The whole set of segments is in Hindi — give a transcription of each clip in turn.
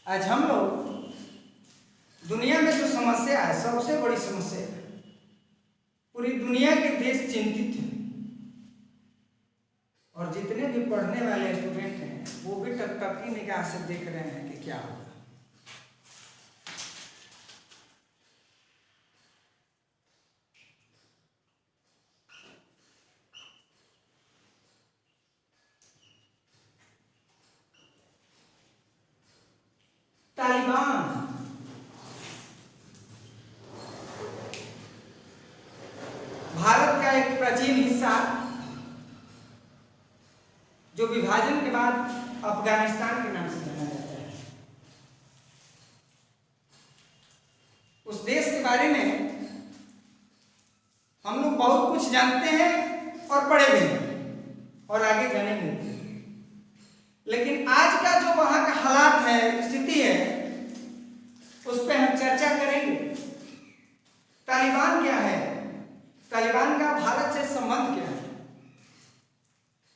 आज हम लोग दुनिया में जो समस्या है, सबसे बड़ी समस्या है, पूरी दुनिया के देश चिंतित हैं और जितने भी पढ़ने वाले स्टूडेंट हैं वो भी टकटकी निगाह से देख रहे हैं कि क्या होगा। तालिबान भारत का एक प्राचीन हिस्सा जो विभाजन के बाद अफगानिस्तान के नाम से जाना जाता है। उस देश के बारे में हम लोग बहुत कुछ जानते हैं और पढ़े भी हैं और आगे जानेंगे, लेकिन आज का जो वहां का हालात है, स्थिति है, उस पर हम चर्चा करेंगे। तालिबान क्या है, तालिबान का भारत से संबंध क्या है,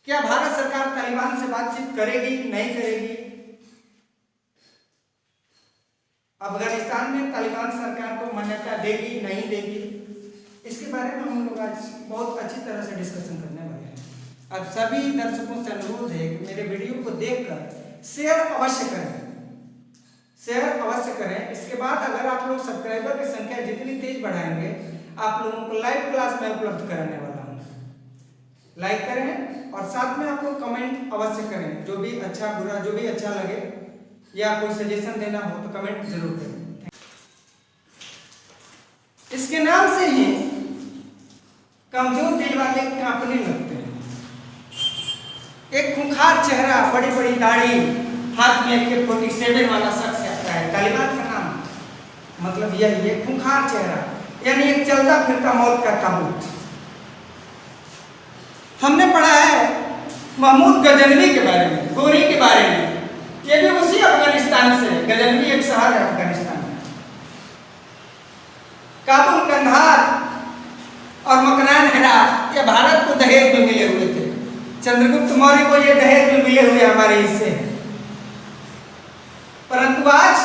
क्या भारत सरकार तालिबान से बातचीत करेगी, नहीं करेगी, अफगानिस्तान में तालिबान सरकार को मान्यता देगी, नहीं देगी, इसके बारे में हम लोग आज बहुत अच्छी तरह से डिस्कशन करने वाले हैं। अब सभी दर्शकों से अनुरोध है कि मेरे वीडियो को देखकर शेयर अवश्य करें, शेयर अवश्य करें। इसके बाद अगर आप लोग सब्सक्राइबर की संख्या जितनी तेज बढ़ाएंगे, आप लोगों को लाइव क्लास में उपलब्ध कराने वाला हूं। लाइक करें और साथ में आप लोग कमेंट अवश्य करें, जो भी अच्छा बुरा जो भी अच्छा लगे या कोई सजेशन देना हो तो कमेंट जरूर करें। इसके नाम से ही कमजोर दिल वाले कांपने लगते हैं। एक खूंखार चेहरा, बड़ी बड़ी दाढ़ी, हाथ में AK-47 वाला शख्स आता है। तालिबान का नाम मतलब यही है, खूंखार चेहरा, यानी एक चलता फिरता मौत का ताबूत। हमने पढ़ा है महमूद गजनवी के बारे में, गोरी के बारे में, ये भी उसी अफगानिस्तान से। गजनवी एक शहर है अफगानिस्तान में। काबुल, कंधार और मकरान हेरात ये भारत को दहेज में मिले हुए थे। चंद्रगुप्त मौर्य को ये दहेज में मिले हुए हमारे हिस्से हैं। परंतु आज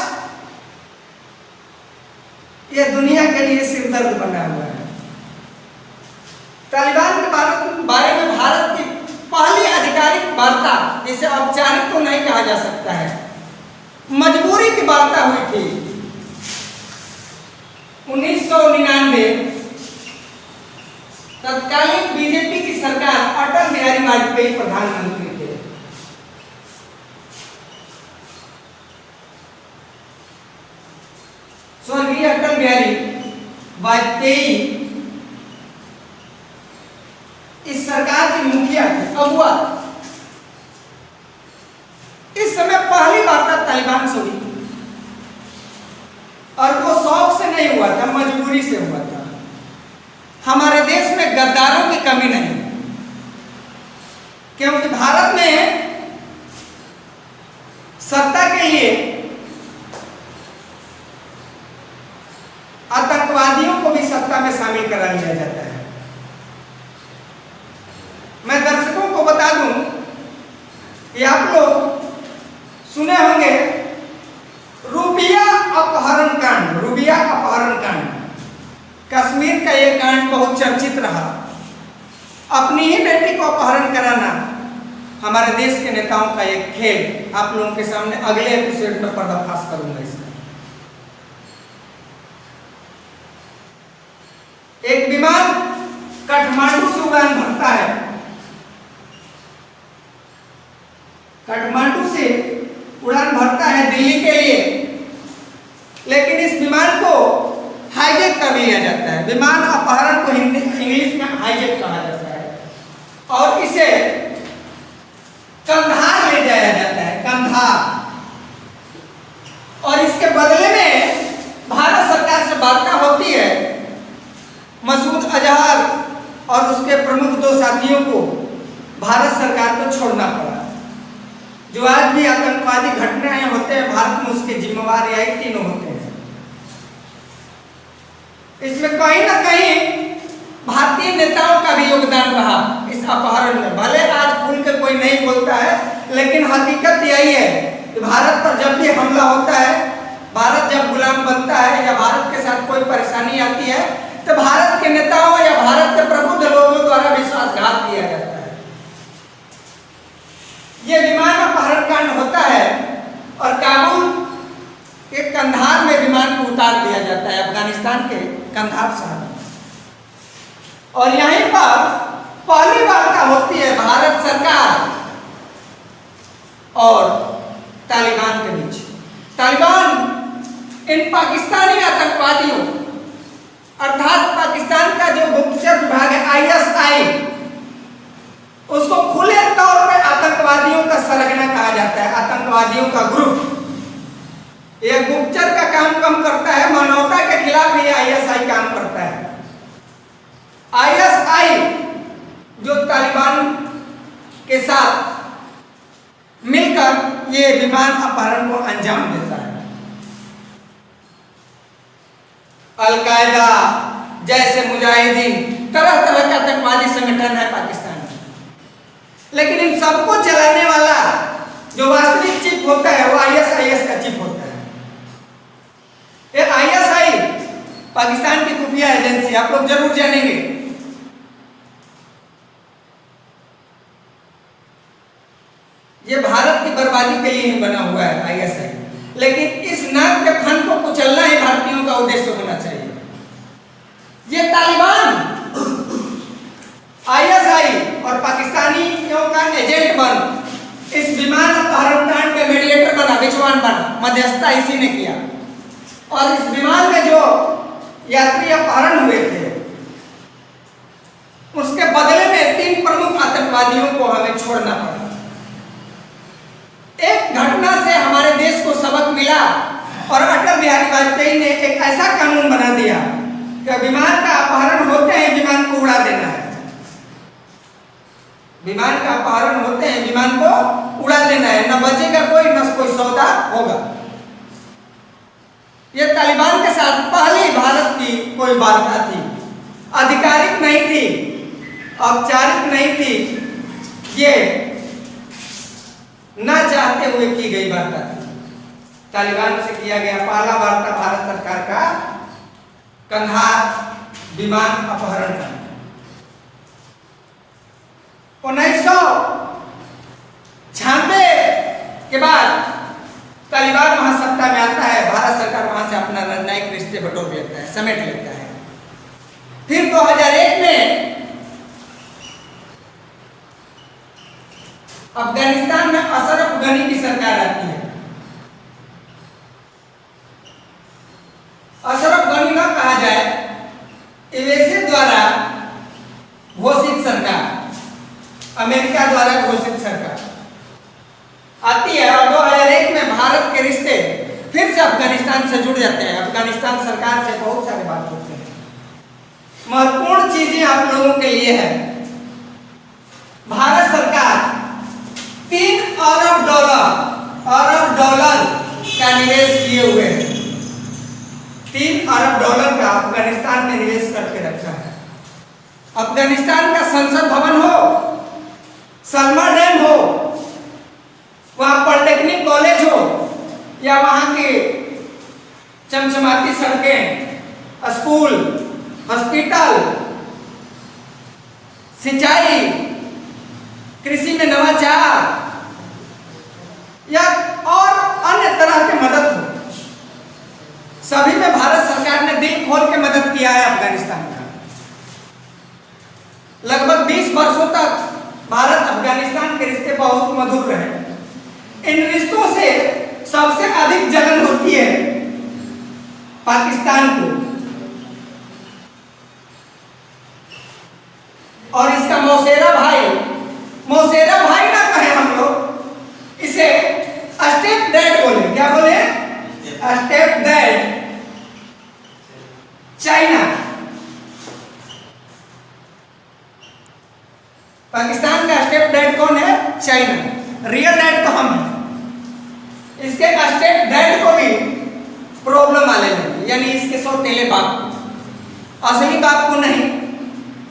ये दुनिया के लिए सिरदर्द बना हुआ है। तालिबान के बारे में भारत की पहली आधिकारिक वार्ता, जिसे औपचारिक तो नहीं कहा जा सकता है, मजबूरी की वार्ता हुई थी 1999। तत्कालीन बीजेपी की सरकार, अटल बिहारी वाजपेयी प्रधानमंत्री थे। स्वर्गीय अटल बिहारी वाजपेयी इस सरकार के मुखिया थे, अगुआ। इस समय पहली वार्ता तालिबान से हुई और वो शौक से नहीं हुआ था, मजबूरी से हुआ था। हमारे देश में गद्दारों की कमी नहीं, क्योंकि भारत में सत्ता के लिए आतंकवादियों को भी सत्ता में शामिल करा लिया जाता है। मैं दर्शकों को बता दूं कि आप लोग सुने होंगे रूबिया अपहरण कांड। रूबिया अपहरण कांड, कश्मीर का यह कांड बहुत चर्चित रहा। अपनी ही बेटी को अपहरण कराना हमारे देश के नेताओं का एक खेल। आप लोगों के सामने अगले एपिसोड में पर्दाफाश करूंगा इसका। एक विमान काठमांडू से उड़ान भरता है, काठमांडू से उड़ान भरता है दिल्ली के लिए, लेकिन इस विमान को हाईजैक कर लिया जाता है। विमान अपहरण को हिंदी इंग्लिश में हाईजैक कहा जाता है और इसे कंधार ले जाया जाता है, कंधार। और इसके बदले में भारत सरकार से वार्ता होती है। मसूद अजहर और उसके प्रमुख 2 साथियों को भारत सरकार को छोड़ना पड़ा। जो आज भी आतंकवादी घटनाएं होते हैं भारत में, उसके जिम्मेवार यही तीनों होते हैं। इसमें कहीं ना कहीं भारतीय नेताओं का भी योगदान रहा इस अपहरण में। भले आज खुल के कोई नहीं बोलता है, लेकिन हकीकत यही है कि कि भारत पर जब भी हमला होता है, भारत जब गुलाम बनता है या भारत के साथ कोई परेशानी आती है, तो भारत के नेताओं या भारत के प्रबुद्ध लोगों द्वारा विश्वासघात किया जाता है। ये विमान अपहरण कांड होता है और काबुल के कंधार में विमान को उतार दिया जाता है, अफगानिस्तान के कंधार शहर में। और यहीं पर पहली वार्ता होती है भारत सरकार और तालिबान के बीच। तालिबान इन पाकिस्तानी आतंकवादियों अर्थात पाकिस्तान का जो गुप्तचर विभाग है ISI, उसको खुले तौर पे आतंकवादियों का सरगना कहा जाता है, आतंकवादियों का ग्रुप। यह गुप्तचर का काम कम करता है, मानवता के खिलाफ ये ISI काम करता है। ISI जो तालिबान के साथ मिलकर ये विमान अपहरण को अंजाम देता है। अल-कायदा जैसे मुजाहिदीन, तरह तरह के आतंकवादी संगठन है पाकिस्तान में, लेकिन इन सबको चलाने वाला जो वास्तविक चिप होता है वो ISIS का चिप होता है। ये ISI पाकिस्तान की खुफिया एजेंसी, आप लोग जरूर जानेंगे। ये भारत की बर्बादी के लिए ही बना हुआ है ISI, लेकिन इस नाक के फन को कुचलना ही भारतीयों का उद्देश्य होना चाहिए। ये तालिबान ISI और पाकिस्तानियों का एजेंट बन इस विमान अपहरण कांड के मीडिएटर बना, विचवान बना, मध्यस्थता इसी ने किया। और इस विमान में जो यात्री अपहरण हुए थे उसके बदले में 3 प्रमुख आतंकवादियों को हमें छोड़ना पड़ा। एक घटना से हमारे देश को सबक मिला और अटल बिहारी वाजपेयी ने एक ऐसा कानून बना दिया कि विमान का अपहरण होते हैं विमान को उड़ा देना है। विमान का अपहरण होते हैं विमान को उड़ा देना है, न बचेगा कोई, न कोई सौदा होगा। यह तालिबान के साथ पहली भारत की कोई वार्ता थी, आधिकारिक नहीं थी, औपचारिक नहीं थी, ये ना चाहते हुए की गई वार्ता थी। तालिबान से किया गया पहला वार्ता भारत सरकार का कंधार विमान अपहरण का। 1996 के बाद तालिबान वहां सत्ता में आता है, भारत सरकार वहां से अपना राजनयिक रिश्ते बटोर लेता है, समेट लेता है। फिर 2001 में अफगानिस्तान में अशरफ गनी की सरकार आती है। अशरफ गनी ना कहा जाए, यूएसए द्वारा घोषित सरकार, अमेरिका द्वारा घोषित सरकार आती है और 2001 में भारत के रिश्ते फिर से अफगानिस्तान से जुड़ जाते हैं। अफगानिस्तान सरकार से बहुत सारे बात होते हैं। महत्वपूर्ण चीजें आप लोगों के लिए है, भारत सरकार 3 अरब डॉलर का निवेश किए हुए हैं। 3 अरब डॉलर का अफगानिस्तान में निवेश करके रखा है। अफगानिस्तान का संसद भवन हो, सलमा डैम हो, वहां पॉलिटेक्निक कॉलेज हो, या वहां की चमचमाती सड़कें, स्कूल, हॉस्पिटल, सिंचाई, कृषि में नवाचार या और अन्य तरह की मदद हो, सभी में भारत सरकार ने दिल खोल के मदद किया है अफगानिस्तान का। लगभग 20 वर्षों तक भारत अफगानिस्तान के रिश्ते बहुत मधुर रहे। इन रिश्तों से सबसे अधिक जलन होती है पाकिस्तान को, और इसका मौसेरा भाई ना कहें हम लोग, इसे स्टेप डैड बोले। क्या बोले? Step dad China. पाकिस्तान का स्टेप डैड कौन है? चाइना। रियल डैड तो हम हैं। इसके स्टेप डैड को भी प्रॉब्लम आने लगी, यानी इसके सौतेले बाप को, असली बाप को नहीं,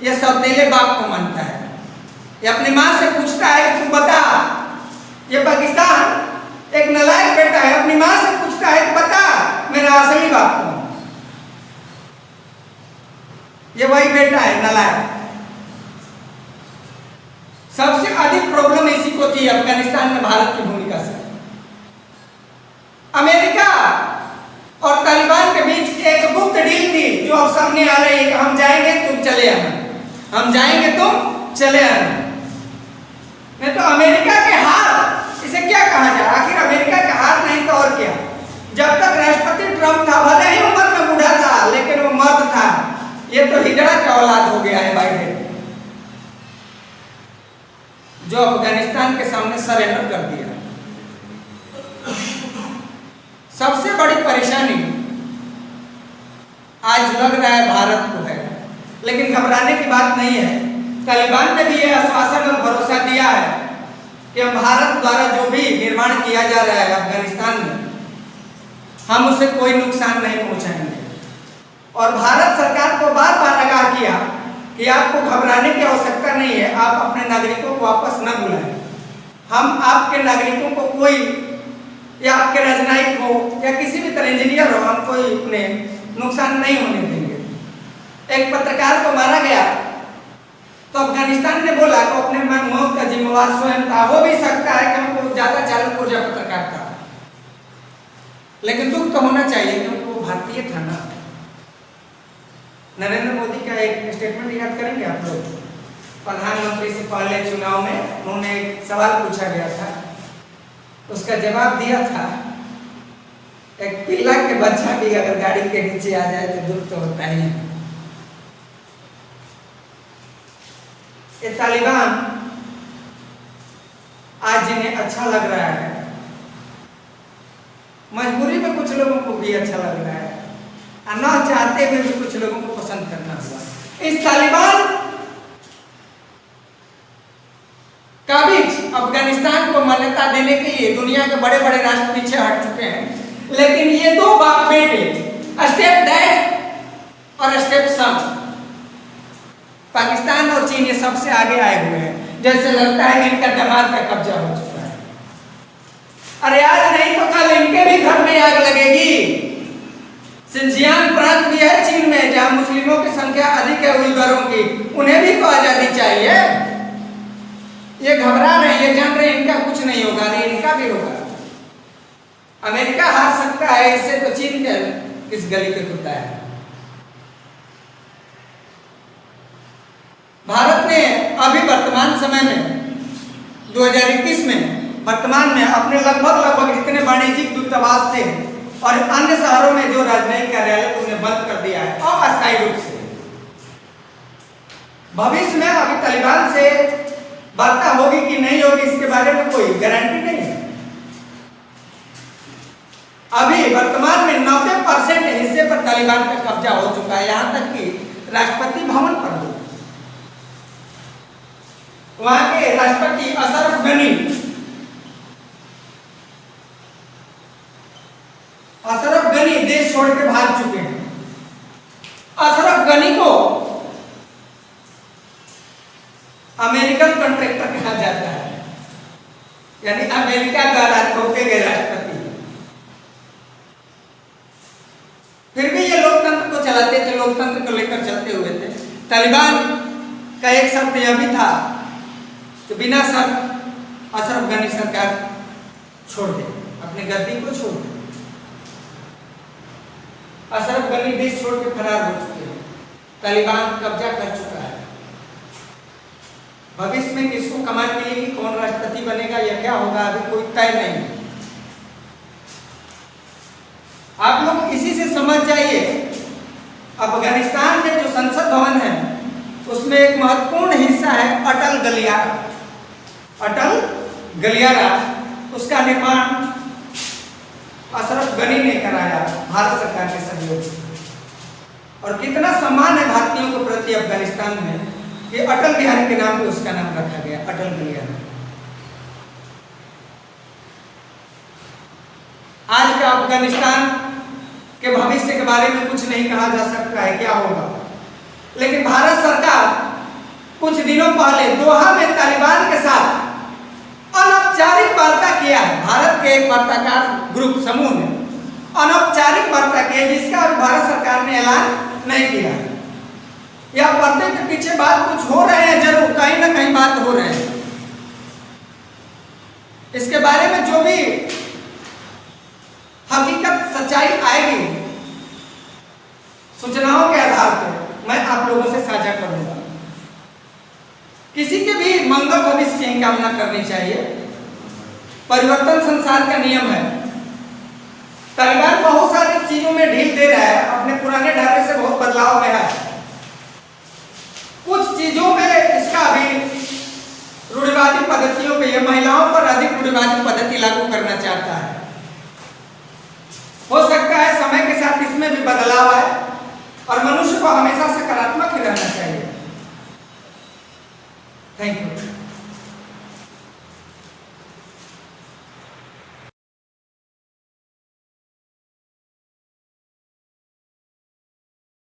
यह सौतेले बाप को मानता है। ये अपनी माँ से पूछता है कि तू बता, ये पाकिस्तान एक नालायक बेटा है, अपनी माँ से पूछता है कि बता मेरा असली बाप कौन। ये वही बेटा है नालायक। सबसे अधिक प्रॉब्लम इसी को थी अफगानिस्तान में भारत की भूमिका से। अमेरिका और तालिबान के बीच एक गुप्त डील थी जो अब सामने आ रही है कि हम जाएंगे तुम चले आना, हम जाएंगे तुम चले आना। नहीं तो अमेरिका के हार, इसे क्या कहा जाए, आखिर अमेरिका के हार नहीं तो और क्या। जब तक राष्ट्रपति ट्रंप था, भले ही उम्र में बूढ़ा था लेकिन वो मर्द था। ये तो हिजड़ा का औलाद हो गया है बाइडेन, जो अफगानिस्तान के सामने सरेंडर कर दिया। सबसे बड़ी परेशानी आज लग रहा है भारत को है, लेकिन घबराने की बात नहीं है। तालिबान ने भी यह आश्वासन और भरोसा दिया है कि हम भारत द्वारा जो भी निर्माण किया जा रहा है अफगानिस्तान में, हम उसे कोई नुकसान नहीं पहुंचाएंगे। और भारत सरकार को बार बार आगाह किया कि आपको घबराने की आवश्यकता नहीं है, आप अपने नागरिकों को वापस न बुलाएं। हम आपके नागरिकों को कोई, या आपके राजनयिक हो या किसी भी तरह इंजीनियर हो, हम कोई अपने नुकसान नहीं होने देंगे। एक पत्रकार को मारा गया तो अफगानिस्तान ने बोला कि अपने मौत का जिम्मेवार स्वयं था। हो भी सकता है कि हमको ज्यादा चालू ऊर्जा पत्रकार था, लेकिन दुख तो होना चाहिए क्योंकि वो भारतीय था ना। नरेंद्र मोदी का एक स्टेटमेंट याद करेंगे आप लोग? प्रधानमंत्री से पहले चुनाव में उन्होंने एक सवाल पूछा गया था, उसका जवाब दिया था, एक पिल्ला के बच्चा भी अगर गाड़ी के नीचे आ जाए तो दुख तो होता ही है। ये तालिबान आज जिन्हें अच्छा लग रहा है, मजबूरी में कुछ लोगों को भी अच्छा लग रहा है, और ना चाहते हुए भी कुछ लोगों को पसंद करना हुआ। इस तालिबान का भी अफगानिस्तान को मान्यता देने के लिए दुनिया के बड़े बड़े राष्ट्र पीछे हट चुके हैं, लेकिन ये दो बाप बेटे स्टेप डैड और स्टेप सन, पाकिस्तान और चीन, ये सबसे आगे आए हुए हैं। जैसे लगता है इनका दिमाग का कब्जा हो चुका है। अरे आज नहीं तो कल इनके भी घर में आग लगेगी। सिंजियांग प्रांत भी है चीन में, जहां मुस्लिमों की संख्या अधिक है, उइगरों की, उन्हें भी तो आजादी चाहिए। ये घबरा रहे हैं, ये जान रहे हैं इनका कुछ नहीं होगा, नहीं इनका भी होगा। अमेरिका हार सकता है, इससे तो चीन के किस गली के कुत्ता है। भारत ने अभी वर्तमान समय में 2021 में वर्तमान में अपने लगभग जितने वाणिज्यिक दूतावास थे और अन्य शहरों में जो राजनयिक कार्यालय उन्हें बंद कर दिया है अस्थायी रूप से। भविष्य में अभी तालिबान से वार्ता होगी कि नहीं होगी, इसके बारे में कोई गारंटी नहीं है। अभी वर्तमान में 90% हिस्से पर तालिबान का कब्जा हो चुका है, यहां तक कि राष्ट्रपति भवन पर हो। वहां के राष्ट्रपति अशरफ गनी देश छोड़ के भाग चुके हैं। अशरफ गनी को अमेरिकन कॉन्ट्रैक्टर कहा जाता है, यानी अमेरिका द्वारा थोपे गए राष्ट्रपति। फिर भी ये लोकतंत्र को चलाते थे, लोकतंत्र को लेकर चलते हुए थे। तालिबान का एक शर्त यह भी था कि बिना शर्त अशरफ गनी सरकार छोड़ दे, अपनी गद्दी को छोड़ दे। अशरफ गनी देश छोड़ के फरार हो चुके हैं, तालिबान कब्जा कर चुका है। भविष्य में किसको कमान मिलेगी, कौन राष्ट्रपति बनेगा या क्या होगा, अभी कोई तय नहीं। आप लोग इसी से समझ जाइए, अफगानिस्तान में जो संसद भवन है उसमें एक महत्वपूर्ण हिस्सा है अटल गलियारा। अटल गलियारा, उसका निर्माण अशरफ गनी ने कराया भारत सरकार के सहयोग से। और कितना सम्मान है भारतीयों के प्रति अफगानिस्तान में कि अटल बिहारी के नाम पे उसका नाम रखा गया, अटल गलियारा। आज का अफगानिस्तान के भविष्य के बारे में कुछ नहीं कहा जा सकता है क्या होगा, लेकिन भारत सरकार कुछ दिनों पहले दोहा में तालिबान के साथ अनौपचारिक वार्ता किया है, भारत के एक वार्ताकार ग्रुप समूह ने अनौपचारिक वार्ता की है, जिसका अभी भारत सरकार ने ऐलान नहीं किया है। या पर्दे के पीछे बात कुछ हो रहे हैं, जरूर कहीं ना कहीं बात हो रहे हैं। इसके बारे में जो भी हकीकत सच्चाई आएगी सूचनाओं के आधार पर मैं आप लोगों से साझा करूंगा। किसी के भी मंगल भविष्य की कामना करनी चाहिए। परिवर्तन संसार का नियम है। तालिबान बहुत सारी चीजों में ढील दे रहा है, अपने पुराने ढांचे से बहुत बदलाव में है। कुछ चीजों में इसका अभी रूढ़िवादी पद्धतियों पे, ये महिलाओं पर अधिक रूढ़िवादी पद्धति लागू करना चाहता है। हो सकता है समय के साथ इसमें भी बदलाव आए और मनुष्य को हमेशा सकारात्मक ही रहना चाहिए। Thank you.